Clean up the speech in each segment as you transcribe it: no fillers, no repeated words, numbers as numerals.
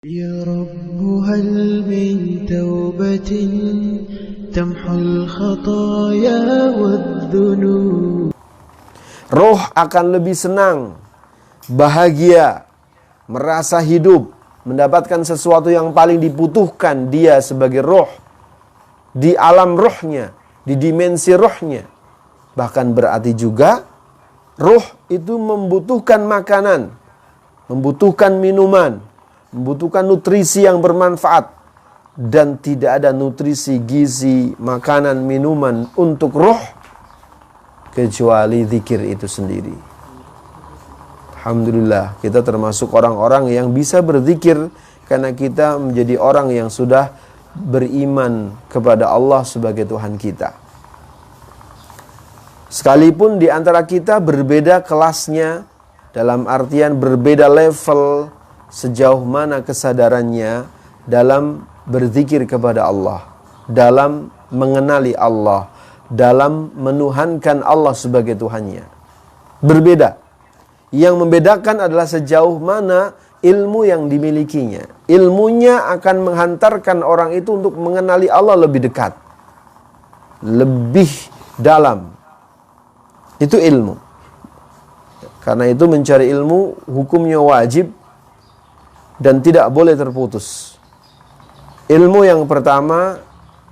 يا رب هل من توبة تمحو الخطايا والذنوب. Roh akan lebih senang, bahagia, merasa hidup, mendapatkan sesuatu yang paling dibutuhkan dia sebagai roh di alam rohnya, di dimensi rohnya. Bahkan berarti juga roh itu membutuhkan makanan, membutuhkan minuman, membutuhkan nutrisi yang bermanfaat, dan tidak ada nutrisi, gizi, makanan, minuman untuk roh kecuali zikir itu sendiri. Alhamdulillah, kita termasuk orang-orang yang bisa berzikir karena kita menjadi orang yang sudah beriman kepada Allah sebagai Tuhan kita. Sekalipun di antara kita berbeda kelasnya, dalam artian berbeda level sejauh mana kesadarannya dalam berzikir kepada Allah, dalam mengenali Allah, dalam menuhankan Allah sebagai Tuhannya. Berbeda. Yang membedakan adalah sejauh mana ilmu yang dimilikinya. Ilmunya akan menghantarkan orang itu untuk mengenali Allah lebih dekat, lebih dalam. Itu ilmu. Karena itu mencari ilmu hukumnya wajib dan tidak boleh terputus. Ilmu yang pertama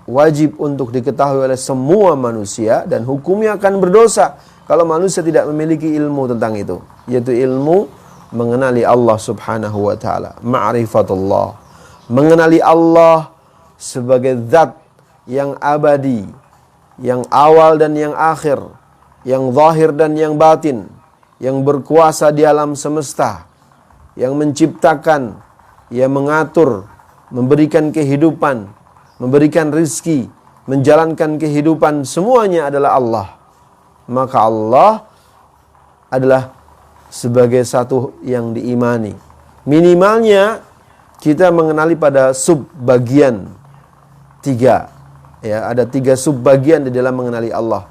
wajib untuk diketahui oleh semua manusia dan hukumnya akan berdosa kalau manusia tidak memiliki ilmu tentang itu, yaitu ilmu mengenali Allah Subhanahu wa taala, ma'rifatullah. Mengenali Allah sebagai zat yang abadi, yang awal dan yang akhir, yang zahir dan yang batin, yang berkuasa di alam semesta, yang menciptakan, yang mengatur, memberikan kehidupan, memberikan rizki, menjalankan kehidupan, semuanya adalah Allah. Maka Allah adalah sebagai satu yang diimani. Minimalnya kita mengenali pada subbagian 3. Ya, ada 3 subbagian di dalam mengenali Allah.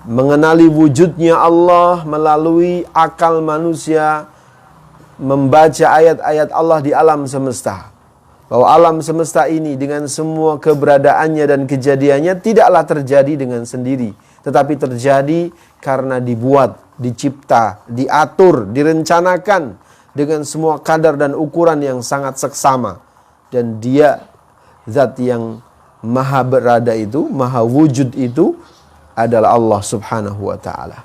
Mengenali wujudnya Allah melalui akal manusia, membaca ayat-ayat Allah di alam semesta. Bahwa alam semesta ini dengan semua keberadaannya dan kejadiannya tidaklah terjadi dengan sendiri, tetapi terjadi karena dibuat, dicipta, diatur, direncanakan dengan semua kadar dan ukuran yang sangat seksama. Dan dia zat yang maha berada itu, maha wujud itu adalah Allah Subhanahu wa taala.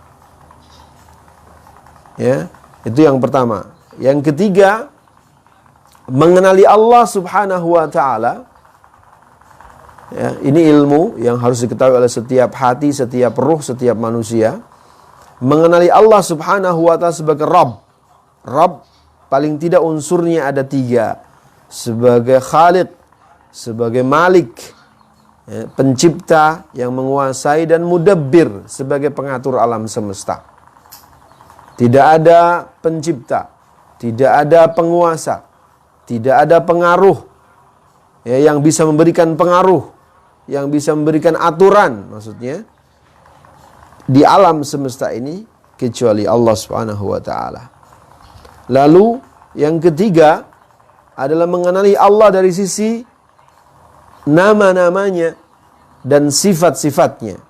Ya, itu yang pertama. Yang ketiga, mengenali Allah Subhanahu wa taala. Ya, ini ilmu yang harus diketahui oleh setiap hati, setiap ruh, setiap manusia. Mengenali Allah Subhanahu wa taala sebagai Rabb. Rabb paling tidak unsurnya ada 3. Sebagai Khaliq, sebagai Malik, ya, pencipta yang menguasai, dan Mudabbir sebagai pengatur alam semesta. Tidak ada pencipta, tidak ada penguasa, tidak ada pengaruh ya, yang bisa memberikan pengaruh, yang bisa memberikan aturan maksudnya di alam semesta ini kecuali Allah Subhanahu wa taala. Lalu yang ketiga adalah mengenali Allah dari sisi nama-namanya dan sifat-sifatnya.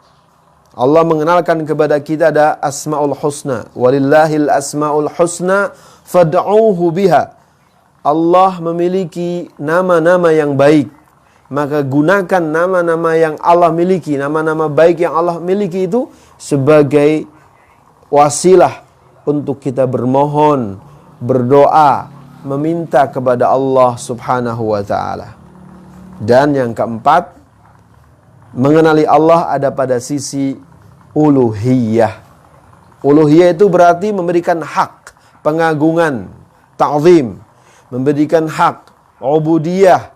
Allah mengenalkan kepada kita ada Asmaul Husna, walillahil asmaul husna fad'uuhu biha. Allah memiliki nama-nama yang baik, maka gunakan nama-nama yang Allah miliki, nama-nama baik yang Allah miliki itu sebagai wasilah untuk kita bermohon, berdoa, meminta kepada Allah Subhanahu wa taala. Dan yang keempat, mengenali Allah ada pada sisi uluhiyah. Uluhiyah itu berarti memberikan hak pengagungan, ta'zim, memberikan hak ubudiyah,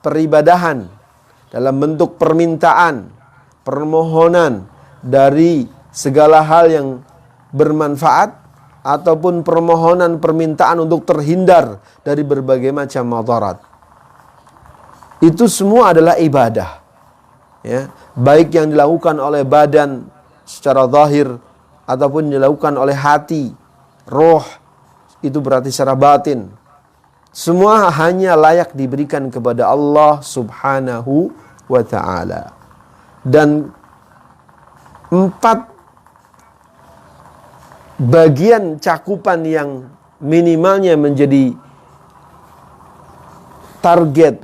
peribadahan dalam bentuk permintaan, permohonan dari segala hal yang bermanfaat ataupun permohonan permintaan untuk terhindar dari berbagai macam madarat. Itu semua adalah ibadah. Ya, baik yang dilakukan oleh badan secara zahir ataupun dilakukan oleh hati, roh, itu berarti secara batin. Semua hanya layak diberikan kepada Allah Subhanahu wa ta'ala. Dan 4 bagian cakupan yang minimalnya menjadi target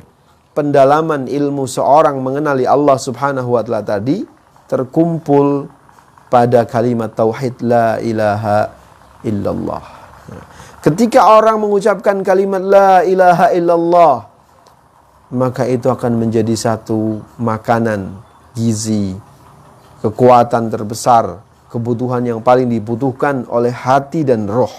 pendalaman ilmu seorang mengenali Allah Subhanahu wa ta'ala tadi terkumpul pada kalimat tauhid la ilaha illallah. Ketika orang mengucapkan kalimat la ilaha illallah, maka itu akan menjadi satu makanan gizi, kekuatan terbesar, kebutuhan yang paling dibutuhkan oleh hati dan roh.